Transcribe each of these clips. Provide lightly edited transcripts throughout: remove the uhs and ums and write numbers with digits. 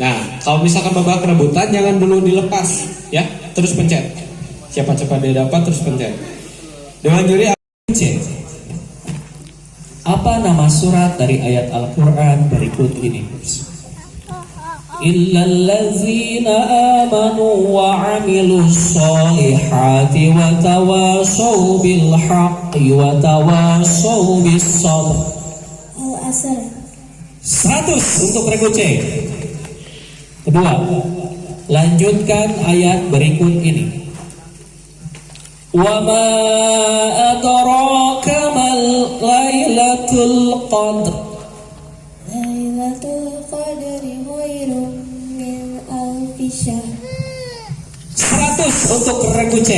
Nah, kalau misalkan babak rebutan jangan dulu dilepas, ya. Terus pencet. Siapa cepat dia dapat terus pencet. Dengan juri C. Apa nama surat dari ayat Al-Quran berikut ini? Illallazina amanu wa amilus solihati wa tawasaw bil haqqi wa tawasaw bis sabr. Al-Asr. 100 untuk regu C. Kedua, lanjutkan ayat berikut ini. Wa ma adraka mal lailatul qadr. Lailatul Qadri khairun min alfi syahr. 100 untuk regu C.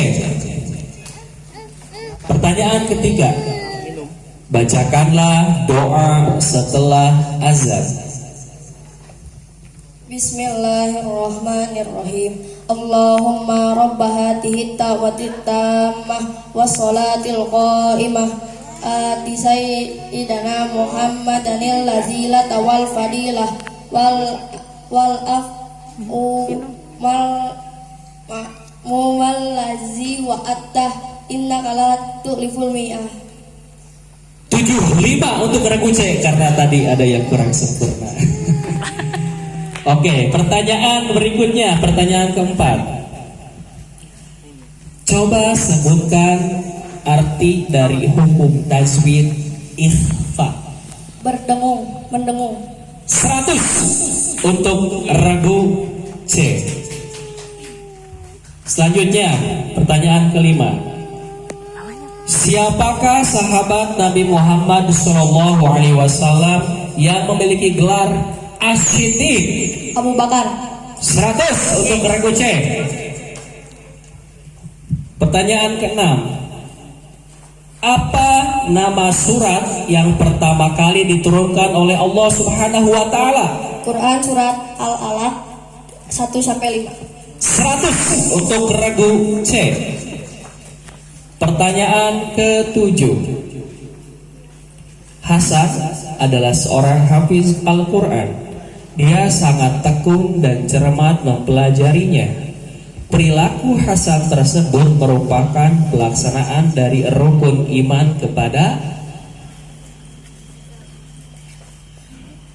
Pertanyaan ketiga. Bacakanlah doa setelah azan. Bismillahirrahmanirrahim. Allahumma rabba hatihi ta'watit tammah wassalatil qa'imah ati sayyidina Muhammadanil lazila tawal fadilah wal afu wal lazi wa attah innaka la tu'liful mi'ah. 75 untuk regu C karena tadi ada yang kurang sempurna. Oke, pertanyaan berikutnya, pertanyaan keempat. Coba sebutkan arti dari hukum tajwid ikhfa. Berdengung, mendengung. 100 untuk regu C. Selanjutnya, pertanyaan kelima. Siapakah sahabat Nabi Muhammad SAW yang memiliki gelar As-Siddiq? Abu Bakar. 100 untuk regu C. Pertanyaan keenam. Apa nama surat yang pertama kali diturunkan oleh Allah Subhanahu wa taala? Quran surat Al-Alaq 1-5. 100 untuk regu C. Pertanyaan ketujuh. Hasan adalah seorang hafiz Al-Quran. Dia sangat tekun dan cermat mempelajarinya. Perilaku Hasan tersebut merupakan pelaksanaan dari rukun iman kepada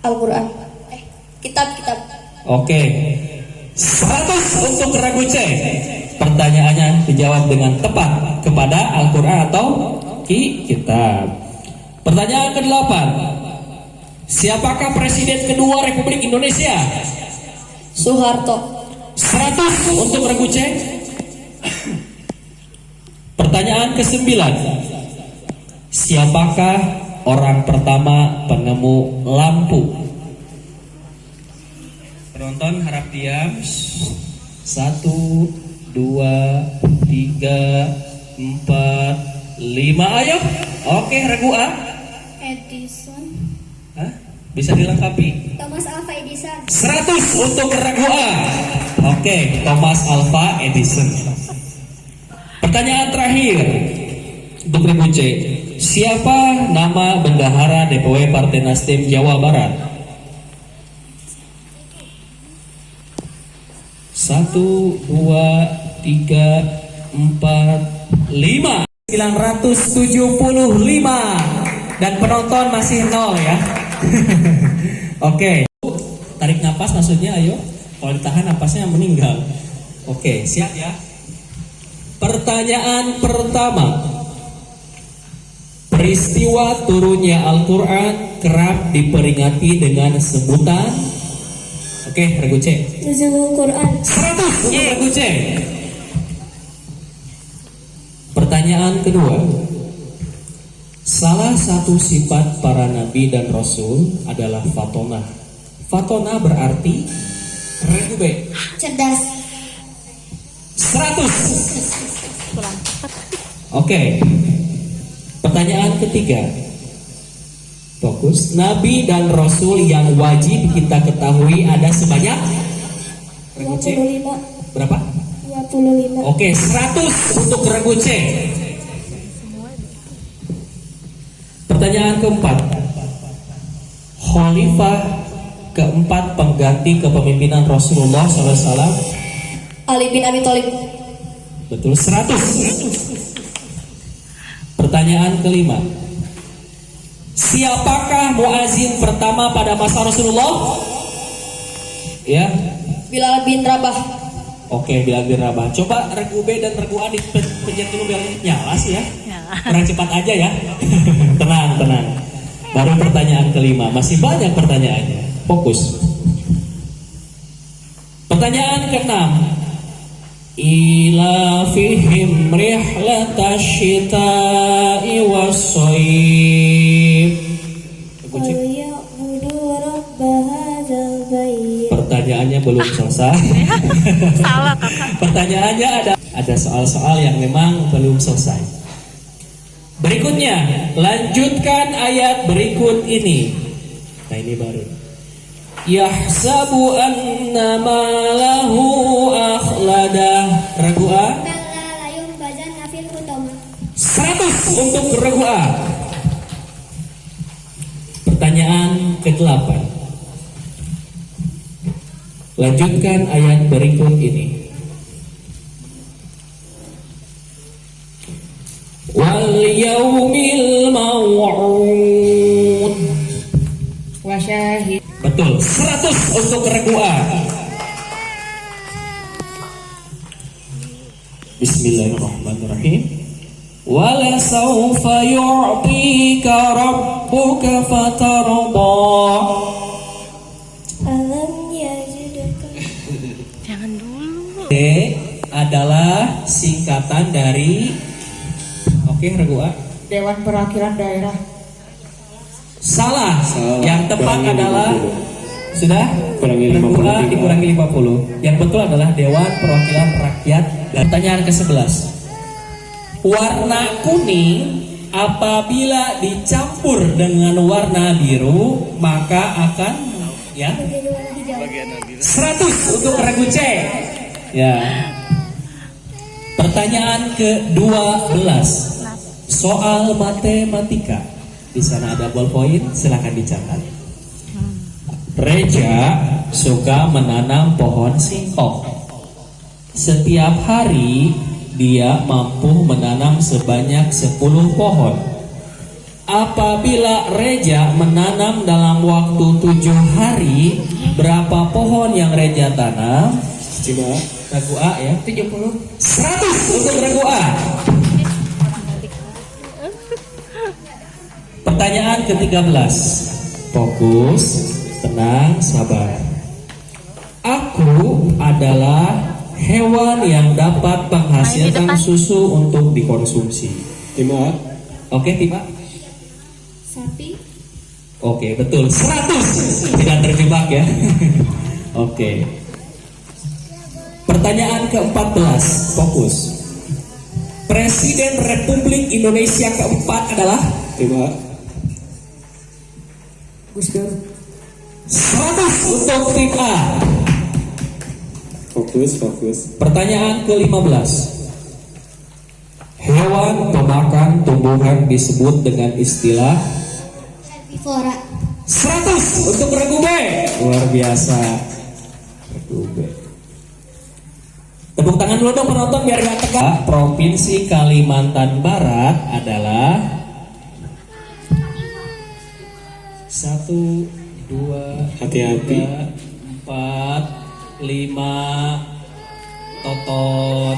Al-Quran. Kitab-kitab. Oke. 100 untuk regu C. Pertanyaannya dijawab dengan tepat kepada Al-Quran atau kitab. Pertanyaan ke-8. Siapakah presiden kedua Republik Indonesia? Soeharto. 100 untuk regu C. Pertanyaan ke-9. Siapakah orang pertama penemu lampu? Penonton harap diam. 1, 2, 3, 4, 5. Ayo. Oke, regu A. Edison. Hah? Bisa dilengkapi. Thomas Alva Edison. 100 untuk regu A. Oke, Thomas Alva Edison. Pertanyaan terakhir untuk regu C. Siapa nama bendahara DPW Partai Nasdem Jawa Barat? 1, 2, 3, 4, 5. 975. Dan penonton masih 0 ya. Oke. Tarik napas maksudnya, ayo. Kalau ditahan napasnya meninggal. Oke, siap ya. Pertanyaan pertama. Peristiwa turunnya Al-Quran kerap diperingati dengan sebutan. Oke, regu C. Nuzulul Quran. 100 untuk regu C. Pertanyaan kedua. Salah satu sifat para nabi dan rasul adalah fatonah. Fatonah berarti regu B. Cerdas. 100. Oke. Pertanyaan ketiga. Fokus. Nabi dan rasul yang wajib kita ketahui ada sebanyak regu C. 25. Berapa? 25. Oke, 100 untuk regu C. Pertanyaan keempat. Khalifah keempat pengganti kepemimpinan Rasulullah SAW? Ali bin Abi Thalib. Betul, 100. Pertanyaan kelima. Siapakah muazin pertama pada masa Rasulullah? Ya. Bilal bin Rabah. Oke, Bilal bin Rabah. Coba regu B dan regu A dipencet dulu biar nyala sih ya. Kurang cepat aja ya. Tenang, tenang. Baru pertanyaan kelima. Masih banyak pertanyaannya. Fokus. Pertanyaan keenam. Ila fihim rihlatasyita'i was-shayf. Pertanyaannya belum selesai. Salah kakak. Pertanyaannya ada soal-soal yang memang belum selesai. Berikutnya, lanjutkan ayat berikut ini. Nah, ini baru. Yahsabu anna malahu akhladah. Regu A 100 untuk regu A. Pertanyaan ke-8. Lanjutkan ayat berikut ini. Wal yaumil maw'ud Wa syahid. Betul, 100 untuk regu A. Bismillahirrahmanirrahim. Wala sawfa yu'tika rabbuka fatarda. Alam yajidka. Jangan dulu. D adalah singkatan dari regu A. Dewan Perwakilan Daerah. Salah. Salah. Yang tepat Kurangi adalah 50. sudah Kurangi regu A 50. dikurangi 50. Yang betul adalah Dewan Perwakilan Rakyat. Dan pertanyaan ke-11. Warna kuning apabila dicampur dengan warna biru maka akan 100 untuk regu C. Ya. Pertanyaan ke-12. Soal matematika. Di sana ada ballpoint, silakan dicatat. Reja suka menanam pohon singkong. Setiap hari dia mampu menanam sebanyak 10 pohon. Apabila Reja menanam dalam waktu 7 hari, berapa pohon yang Reja tanam? Coba. Regu A ya. 70. 100 untuk regu A. Pertanyaan ke-13. Fokus, tenang, sabar. Aku adalah hewan yang dapat menghasilkan susu untuk dikonsumsi. Tim A. Oke, tim A? Sapi. Oke, betul. 100. Tidak terjebak ya. Oke. Pertanyaan ke-14. Fokus. Presiden Republik Indonesia keempat adalah Tim A. Gus Dur. 100 untuk tim A. Fokus. Pertanyaan ke-15. Hewan pemakan tumbuhan disebut dengan istilah Herbivora. 100 untuk regu B. Luar biasa. Regu B. Tepuk tangan dulu dong penonton biar gak tegak. Provinsi Kalimantan Barat adalah 1, 2, Hati-hati. 4, 5. Totot.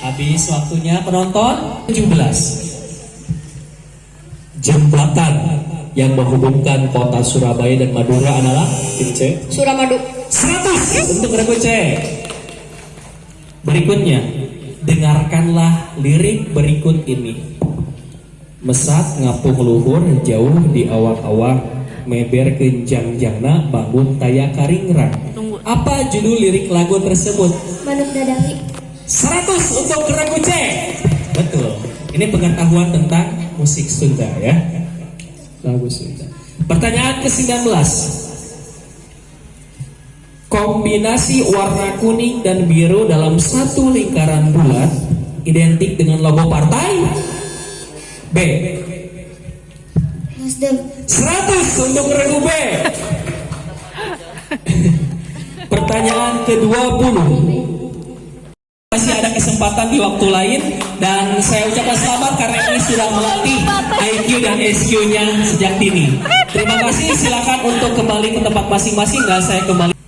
Habis waktunya penonton. 17. Jembatan yang menghubungkan kota Surabaya dan Madura adalah Tim C. Suramadu. 100 untuk regu C. Berikutnya, dengarkanlah lirik berikut ini. Mesat ngapung luhur jauh di awak-awak, meber kenjang-jangna bangun taya karingrang. Tunggu. Apa judul lirik lagu tersebut? Manuk Dadali. 100 untuk regu C. Betul. Ini pengetahuan tentang musik Sunda ya. Lagu Sunda. Pertanyaan ke-19. Kombinasi warna kuning dan biru dalam satu lingkaran bulat identik dengan logo partai B. Nasdem. 100 untuk regu B. Pertanyaan ke-20. Masih ada kesempatan di waktu lain dan saya ucapkan selamat karena ini sudah melatih IQ dan SQ-nya sejak dini. Terima kasih, silakan untuk kembali ke tempat masing-masing dan saya kembali.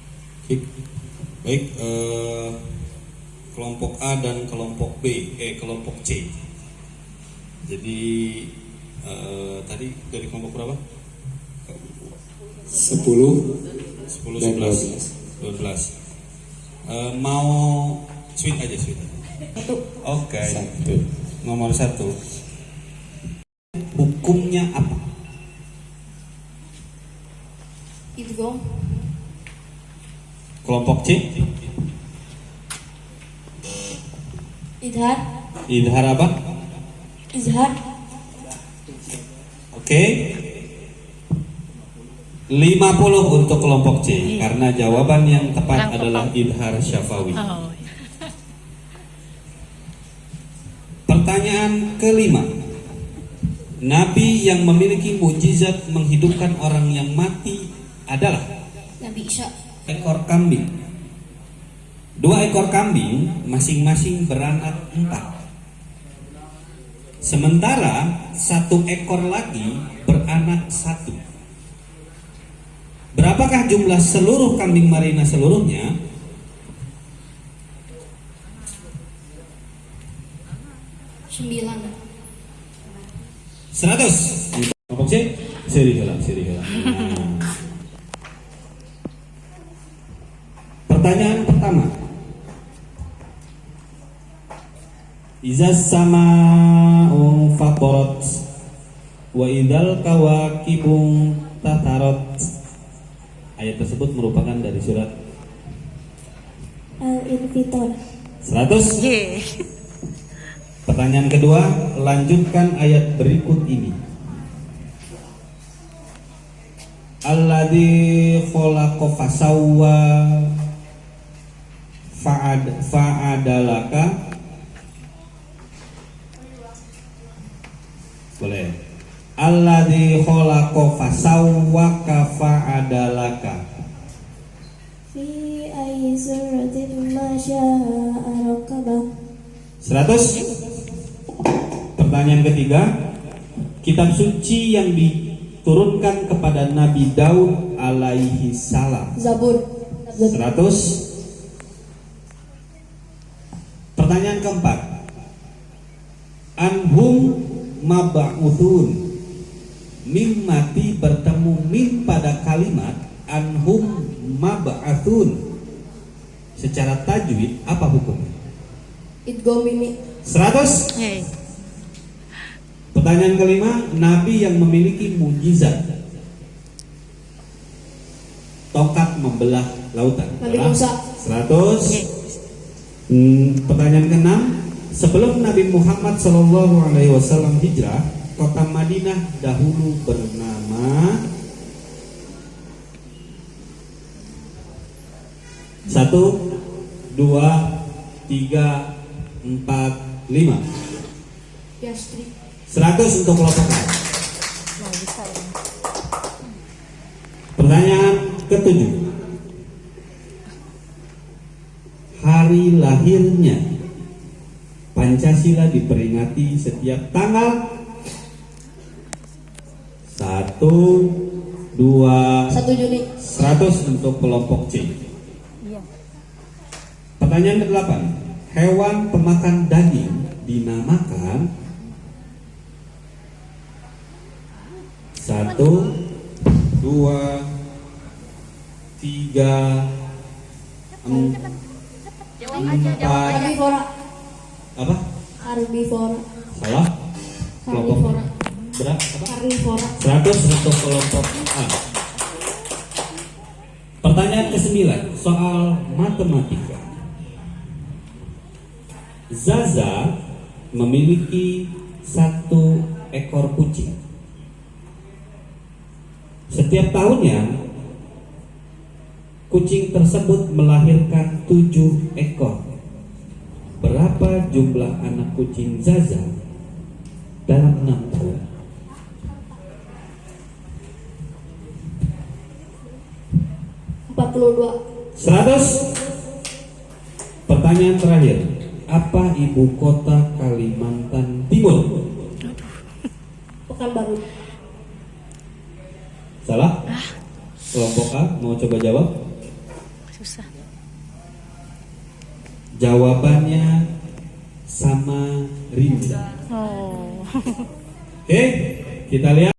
Baik, kelompok A dan kelompok B, kelompok C. Jadi tadi dari kelompok berapa? 10 10, dan 11, 12. Mau sweet aja. Oke. Nomor 1. Hukumnya apa? Idgham. Kelompok C. Idhar. Idhar apa? Izhar. Oke. 50 untuk kelompok C karena jawaban yang tepat adalah idhar syafawi. Oh. Pertanyaan kelima. Nabi yang memiliki mukjizat menghidupkan orang yang mati adalah Nabi Isa. ekor kambing. 2 ekor kambing masing-masing beranak 4. Sementara 1 ekor lagi beranak 1. Berapakah jumlah seluruh kambing marina seluruhnya? Sembilan. 100. Kelompok C, seri heula. Pertanyaan pertama. Iza sama'u fatarat wa idzal kawakibu tatarat. Ayat tersebut merupakan dari surat Al-Infitor. 100. Ye. Pertanyaan kedua, lanjutkan ayat berikut ini. Alladzi khalaqa fasawwa fa'adalaka. Boleh. Alladzi khalaqa fasawwaka fa'adalaka. Fi ayyi suratin ma syaa rakabah. 100. Pertanyaan ketiga, kitab suci yang diturunkan kepada Nabi Daud alaihi salam. Zabur. 100. Pertanyaan keempat, anhum mab'udun. Mim mati bertemu mim pada kalimat anhum mab'atun. Secara tajwid apa hukumnya? Idgham ini. 100. Ye. Pertanyaan kelima, Nabi yang memiliki mukjizat tongkat membelah lautan. Nabi Musa. 100. Pertanyaan keenam, sebelum Nabi Muhammad SAW hijrah, kota Madinah dahulu bernama 1, 2, 3, 4, 5. Yastri. 100 untuk kelompok A. Pertanyaan ketujuh, hari lahirnya Pancasila diperingati setiap tanggal 1, 2, 1 Juni. 100 untuk kelompok C. Pertanyaan ke-8, hewan pemakan daging dinamakan 1, 2, 3, 4. Herbivora. Apa? Herbivora. Salah. Kelompok Herbivora. berapa? Apa? Herbivora. 100 untuk kelompok A. Pertanyaan ke-9, soal matematika. Zaza memiliki 1 ekor kucing. Setiap tahunnya kucing tersebut melahirkan 7 ekor. Berapa jumlah anak kucing Zaza dalam 6 tahun? 62. 100. Pertanyaan terakhir. Apa ibu kota Kalimantan Timur? Pekanbaru. Salah? Kelompok A mau coba jawab? Susah. Jawabannya Samarinda. Oh. Oke, kita lihat.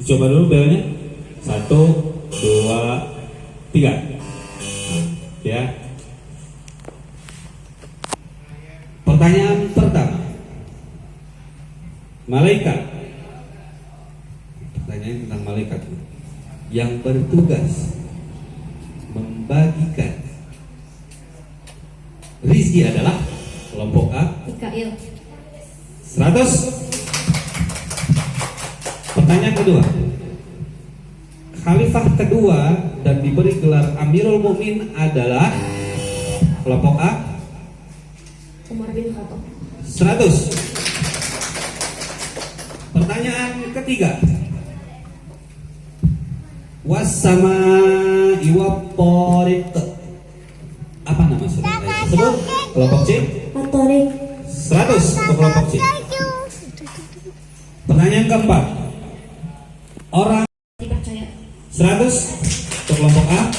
Dicoba dulu belnya. 1, 2, 3. Ya. Pertanyaan pertama. Malaikat. Pertanyaan tentang malaikat yang bertugas membagikan rizki adalah kelompok A. Mikail. 100. Pertanyaan kedua. Khalifah kedua dan diberi gelar Amirul Mukmin adalah kelompok A. Umar bin Khattab. 100. Pertanyaan ketiga. Wasama iwaporiq. Apa nama surat ayat tersebut? Kelompok C. At-Tariq. 100 untuk kelompok C. Pertanyaan keempat. Orang Dipercaya. 100 untuk kelompok A.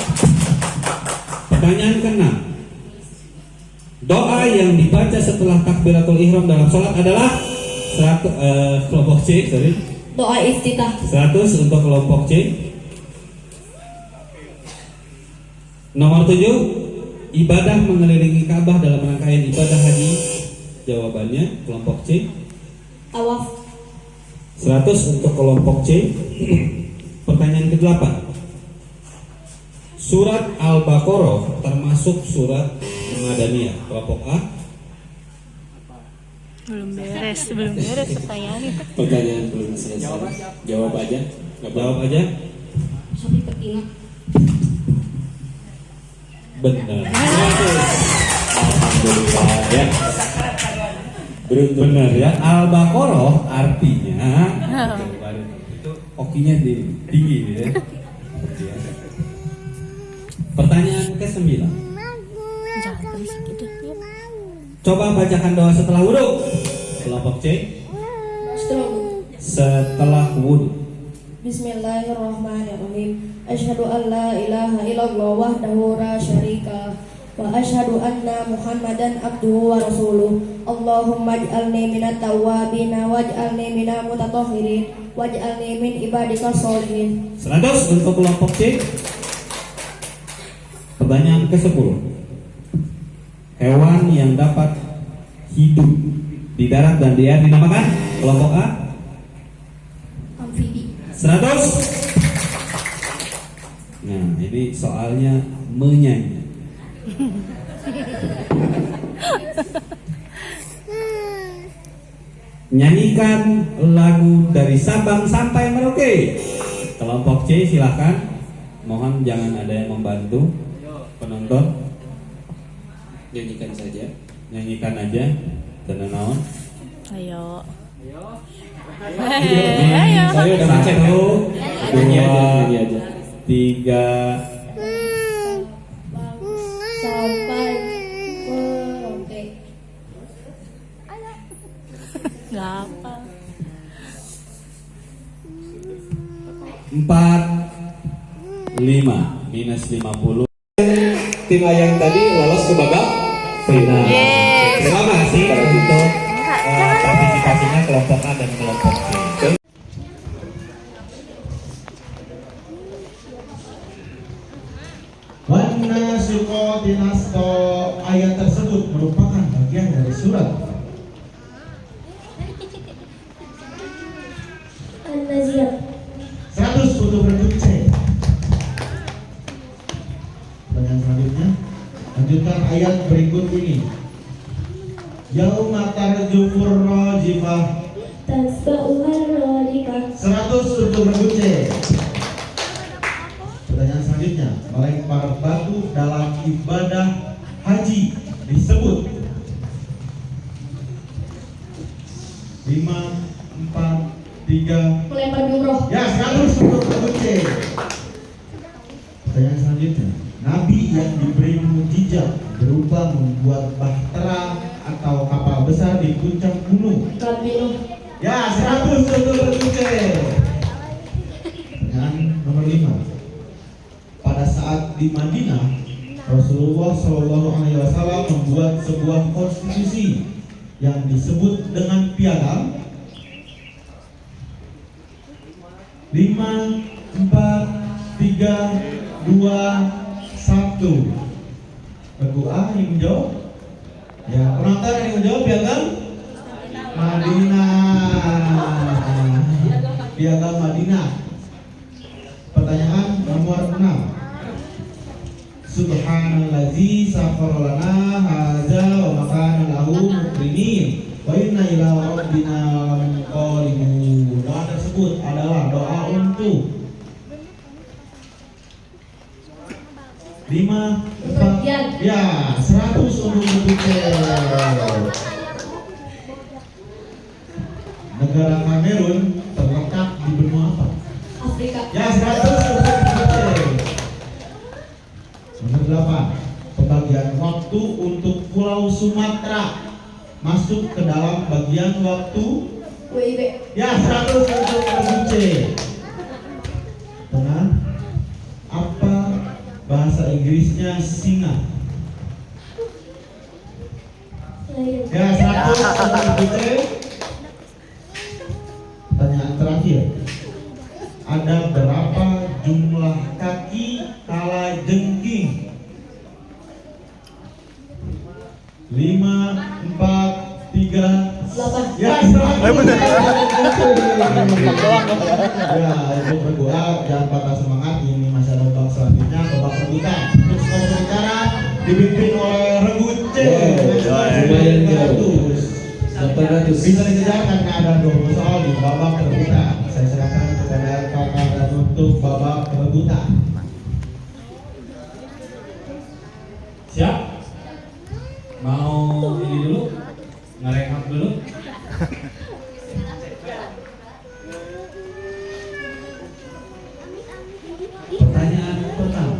Pertanyaan keenam. Doa yang dibaca setelah takbiratul ihram dalam sholat adalah 100, kelompok C, sorry. Doa iftitah. 100 untuk kelompok C. Nomor 7, ibadah mengelilingi Ka'bah dalam rangkaian ibadah haji. Jawabannya kelompok C. Tawaf. 100 untuk kelompok C. Pertanyaan ke-8. Surat Al-Baqarah termasuk surat Madaniyah. Kelompok A. Belum beres pertanyaannya. Pertanyaan belum selesai. Jawab aja. Jawab aja. Sampai keingat. Benar. Alhamdulillah ya. Benar ya. Al-Baqarah artinya itu okinya tinggi ya. Pertanyaan ke-9. Jangan berisik gitu. Coba bacakan doa setelah wudhu. Kelompok C. Setelah wudhu. Bismillahirrahmanirrahim. Asyhadu an la ilaha illallah wahdahu la syarika wa asyhadu anna Muhammadan abduhu wa rasuluh. Allahumma ij'alni minat tawwabin waj'alni minal mutatahhirin waj'alni min ibadikas sholihin. 100 untuk kelompok C. Pertanyaan ke-10. Hewan yang dapat hidup di darat dan di air dinamakan kelompok A. Amfibi. 100. Nah, ini soalnya menyanyi. Nyanyikan lagu dari Sabang sampai Merauke. Kelompok C silahkan. Mohon jangan ada yang membantu penonton. Nyanyikan saja. Nyanyikan aja. Tenang. Ayo. Ayo. Saya udah ngecek. 1, 2, 3. Sampai Merauke. Nggak apa. 4, 5, minus 50. Tim Ayang tadi lolos ke babak final. Yes. Terima kasih untuk partisipasinya kelompok A dan kelompok C. Wana suko dinasto ayat tersebut merupakan bagian dari surat An-Naziyah. 100 untuk bentuk C. Pertanyaan selanjutnya, lanjutkan ayat berikut ini. Yauma tarjufur rajifah. Tasba'uhar radikah. 100 untuk bentuk C. Pertanyaan selanjutnya, melempar batu dalam ibadah haji disebut 5, 4, 3. Melempar jumroh. Ya, 100 untuk regu C. Pertanyaan selanjutnya. Nabi yang diberi mukjizat berupa membuat bahtera atau kapal besar di puncak gunung. Nabi Nuh. Ya, 100 untuk regu C. Pertanyaan nomor 5. Pada saat di Madinah, Rasulullah SAW membuat sebuah konstitusi yang disebut dengan piagam 5, 4, 3, 2, 1. Regu A yang menjawab. Ya, penonton yang menjawab piagam Madinah. Piagam Madinah. Pertanyaan nomor 6. Subhanallazi sakhkhara lana hadza wa ma kana lahu muqrinin wa inna ila rabbina lamunqalibun. Doa tersebut adalah doa untuk 5, 4, ya 100 untuk berbicara. Negara Kamerun terletak di benua apa? Afrika. Ya 100 untuk berbicara. Nomor 8. Pembagian waktu untuk Pulau Sumatera masuk ke dalam bagian waktu WIB. ya 100 untuk berbicara. Benar. Apa bahasa Inggrisnya singa? Ya 100 untuk berbicara. Pertanyaan terakhir. Ada berapa jumlah kaki kala jengking? 5, 4, 3, 8. ya 100. Ya, untuk berdoa jangan patah semangat. Ini masih ada babak selanjutnya, babak rebutan. Untuk skor sementara dipimpin oleh Regu C. lumayan jauh. 800. Bisa dikejar karena ada 20 soal di babak rebutan. Saya serahkan kepada kakak dan untuk babak rebutan. Siap? Mau ini dulu? Ngerekap dulu? Pertanyaan pertama.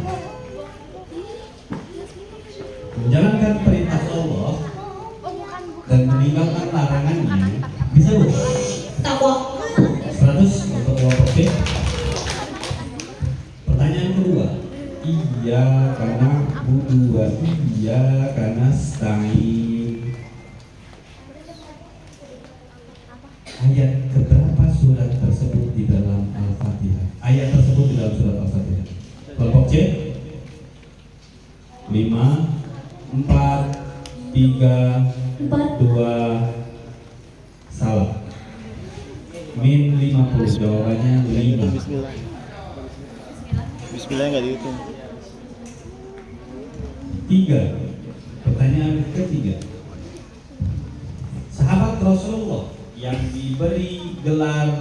Menjalankan perintah Allah dan meninggalkan larangannya bisa bu? Takwa. 100 untuk kelompok B. Pertanyaan kedua. Iya karena budu iya karena stain. Ayat keberapa surat tersebut di dalam Al-Fatihah? Ayat tersebut di dalam surat Al-Fatihah. Kelompok C 5, 4, 3, 2, salah. Min 50, jawabannya 5. Bismillah. Bismillah nggak dihitung. 3. Pertanyaan ketiga. Sahabat Rasulullah yang diberi gelar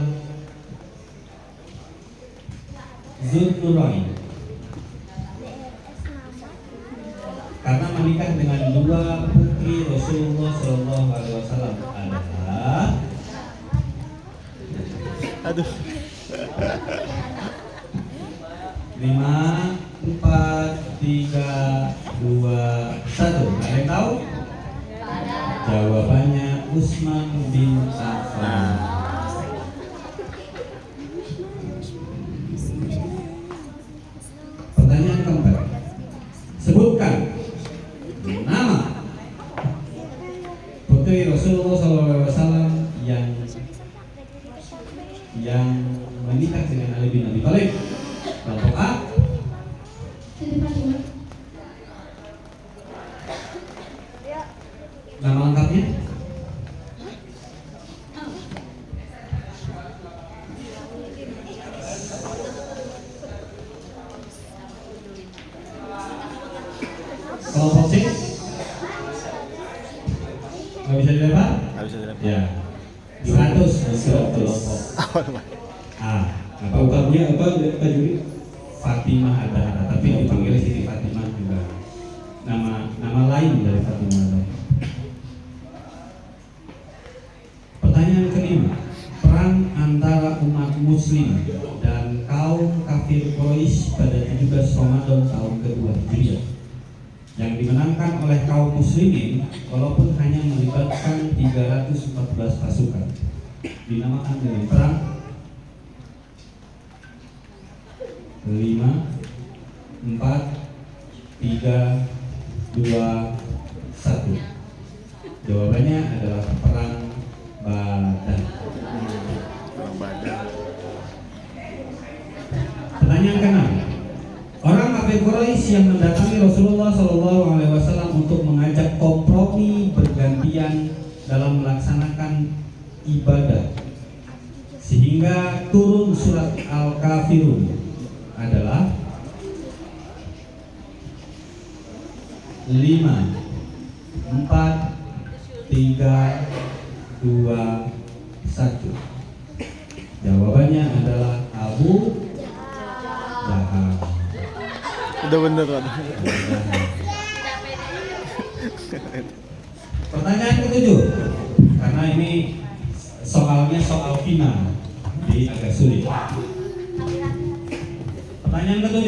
Zulnurain karena menikah dengan dua putri Rasulullah SAW adalah Aduh. 5, 4, 3, 2, 1. Ada yang tahu? Jawabannya Utsman bin Affan. Pertanyaan keempat. Sebutkan nama putri Rasulullah SAW yang menikah dengan Ali bin Abi Thalib. Kelompok A. Siti Fatimah. Nama lengkapnya? Kelompok C. Nggak bisa dilempar? Nggak bisa dilempar. Ya. 100 untuk kelompok A. Apa Lengkapnya apa Pak Juri? Fatimah Adhara, tapi dipanggil Siti Fatimah juga. Nama lain dari Fatimah Adhara. Pertanyaan kelima. Perang antara dan kaum kafir Quraisy pada 17 Ramadan tahun kedua Hijriah, yang dimenangkan oleh kaum muslimin walaupun hanya melibatkan 314 pasukan, dinamakan dengan perang 5, 4, 3, 2, 1. Jawabannya adalah perang Badar. Pertanyaan ke-6. Orang kafir Quraisy yang mendatangi Rasulullah SAW untuk mengajak kompromi bergantian dalam melaksanakan ibadah sehingga turun surat Al-Kafirun adalah 5, 4, 3, 2, 1. Jawabannya adalah Abu Jahal. Udah bener kan? Pertanyaan ke-7, karena ini soalnya soal final, jadi agak sulit. Pertanyaan ke-7,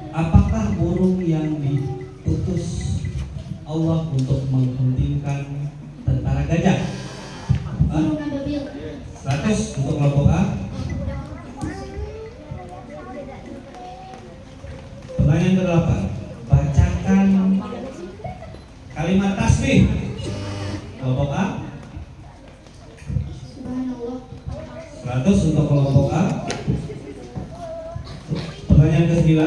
apakah burung yang diutus Allah untuk menghentikan tentara gajah? 100 untuk kelompok A. Pertanyaan ke-8, bacakan kalimat tasbih. Kelompok A. 100 untuk kelompok A. Pertanyaan ke-9,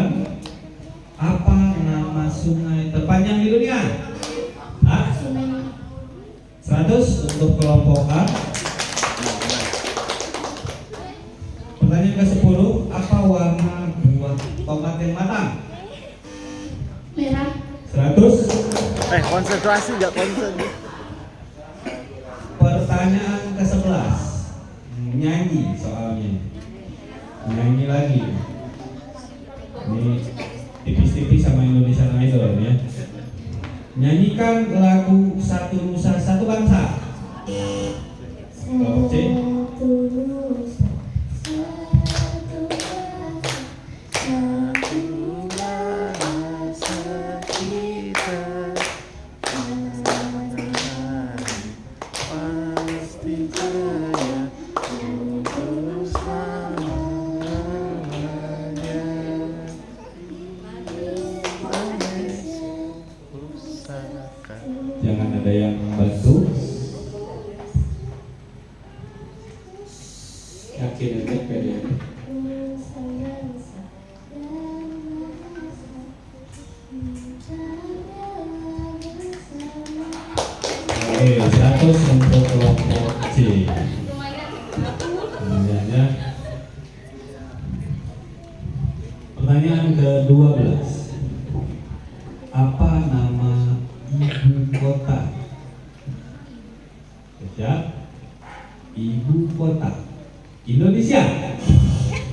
apa nama sungai terpanjang di dunia? A. 100 untuk kelompok A. Pertanyaan ke-10, apa warna buah tomat yang matang? Merah. 100. Konsentrasi gak konsen. Pertanyaan ke-11, nyanyi soalnya. Nyanyi lagi. Ini tipis-tipis sama Indonesian Idol ya. Nyanyikan lagu Satu Nusa Satu Bangsa. Kelompok C. Jangan ada yang bantu. Yakin aja pede. Oke, 100 untuk kelompok C. Kemudiannya pertanyaan ke-12. Apa nama ibu kota? Siap? Ibu kota Indonesia.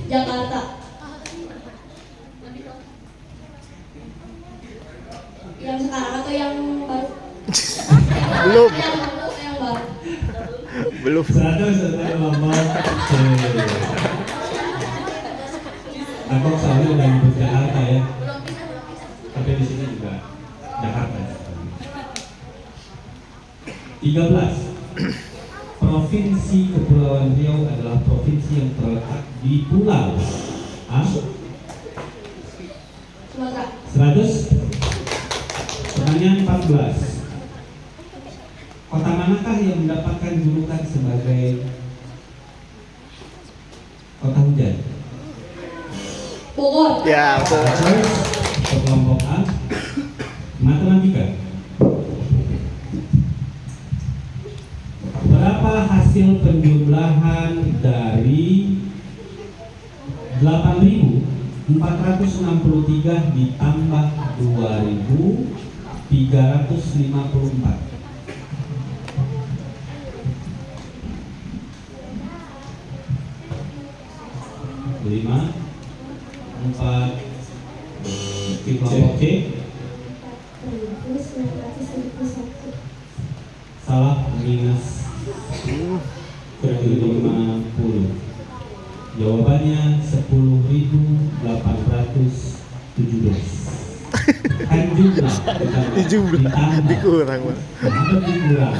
Jakarta. Yang sekarang atau yang baru? Belum. Yang baru atau yang baru? Belum. 100 untuk kelompok C. Aku soalnya udah nyebut Jakarta ya. Tapi di sini juga Jakarta. 13. Provinsi Kepulauan Riau adalah provinsi yang terletak di pulau A. Sumatera. 100. Pertanyaan 14. Kota manakah yang mendapatkan julukan sebagai kota hujan? Bogor. Ya, betul. Untuk kelompok A. Matematika. Berapa hasil penjumlahan dari 8.463 ditambah 2.354? Lima, 4, kelompok C. Salah, minus 50. Jawabannya 10.817. Kan jumlah Di jumlah dikurang, Bang. dikurang.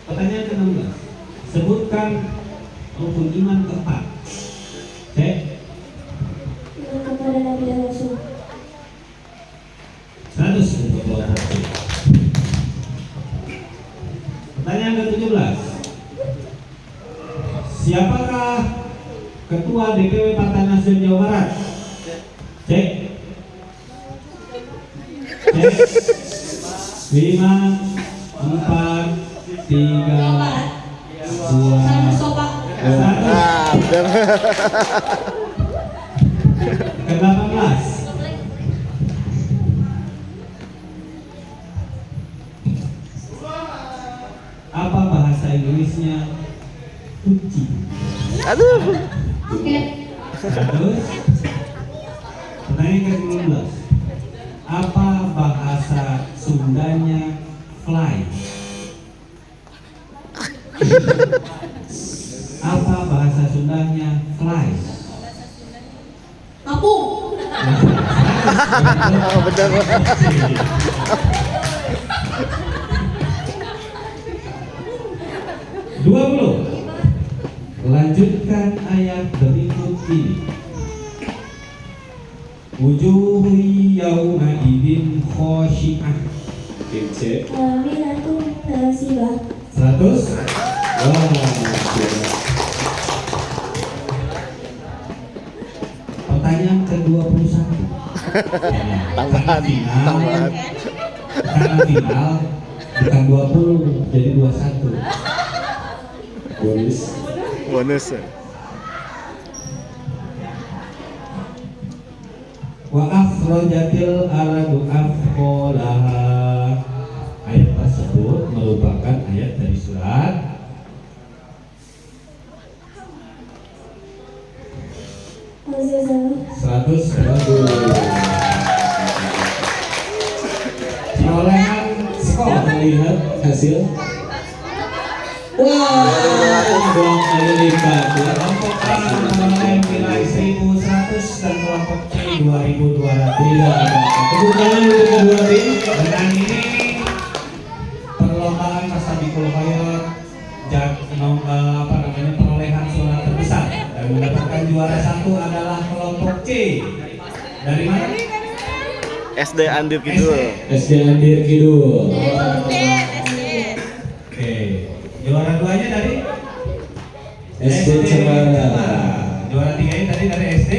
Pertanyaan ke-16. Sebutkan rukun iman keempat. Cek. Iman kepada Nabi dan Rasul. 100 untuk kelompok C. Pertanyaan ke-17. Siapakah Ketua DPW Partai Nasdem Jawa Barat? Cek. Cek. 5, 4, 3, 2, 1. Ah, benar. Ke-18. Apa bahasa Inggrisnya kunci? Aduh. Terus pertanyaan ke-19. Apa bahasa Sundanya fly? Apa bahasa Sundanya fly? Apung. Ah, benar. 20. Lanjutkan ayat berikut ini. Wujuhu yauma idzin khashi'ah. Cek. Aminatun nasibah. 100. Wah. Pertanyaan ke-21. Tambahan. Karena final bukan 20 jadi 21. Bonus. Bonus. Wa akhrajatil aradu afqalaha. Ayat tersebut merupakan ayat dari surat Al-Zilzalah. 100. Perolehan skor melihat hasil. Wah, 2 kali lipat. Kelompok A memperoleh nilai 1.100 dan kelompok C 2.200. Tepuk tangan untuk kedua tim. Dengan ini perlombaan Tasabikul Khairat perolehan suara terbesar dan mendapatkan juara 1 adalah kelompok C. Dari mana? SD Andir Kidul. SD Andir Kidul. Oke. Juara 2-nya dari SD Cemara. Juara 3-nya tadi dari SD.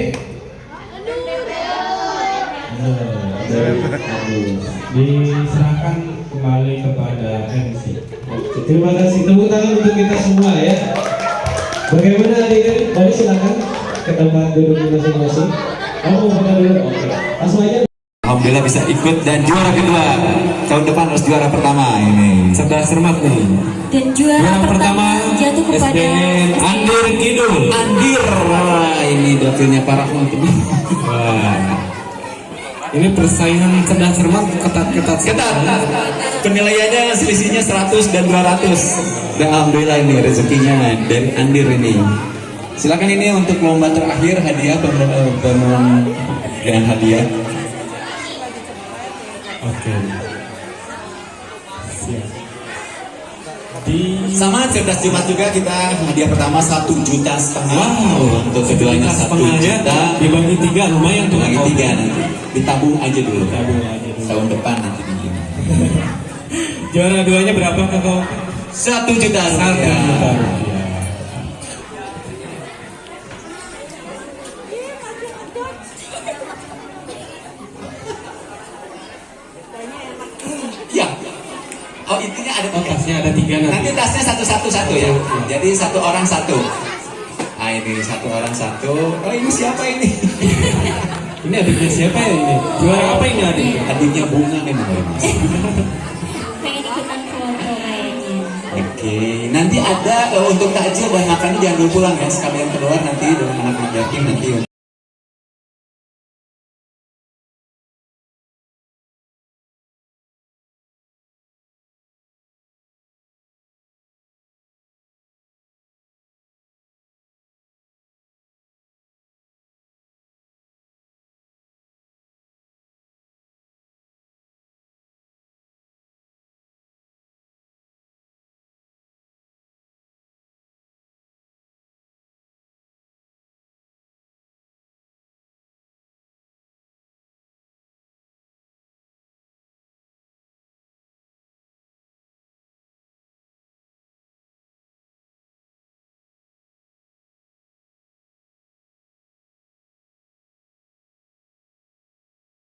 Diserahkan kembali kepada MC. Oke, terima kasih. Tepuk tangan untuk kita semua ya. Bagaimana adik-adik? Mari silakan ke tempat duduk masing-masing. Kamu foto dulu. Oke. Langsung aja. Alhamdulillah bisa ikut dan juara kedua. Tahun depan harus juara pertama ini. Cerdas cermat nih. Dan juara pertama jatuh kepada SDN Andir Kidul. Andir. Wah, ini dapilnya Pak Rahmat ini. Wah. Ini persaingan cerdas cermat ketat-ketat. Ketat. Penilaiannya selisihnya 100 dan 200. Dan alhamdulillah ini rezekinya dari Andir ini. Silakan ini untuk lomba terakhir hadiah pemenuhan dengan hadiah. Oke. Siap. Sama cerdas Jumat juga kita hadiah pertama 1,5 juta. Wow. Untuk keduanya 1 juta. Dibagi 3 lumayan tuh. Bagi 3 nanti. Ditabung aja dulu. Tabung aja dulu. Tahun depan nanti begini. Juara 2-nya berapa kakak? 1 juta. 1 juta rupiah. Ya. Oh intinya ada Oh, 3. tasnya ada 3 nanti. Nanti tasnya satu ya. Jadi 1 orang 1. Nah ini 1 orang 1. Oh ini siapa ini? Ini adiknya siapa ya ini? Juara apa ini adik? Adiknya Bunga kan Mas. pengen ikutan foto kayaknya. Oke, nanti ada untuk takjil dan makannya jangan dulu pulang ya. Sekalian keluar nanti dengan anak-anak yatim nanti.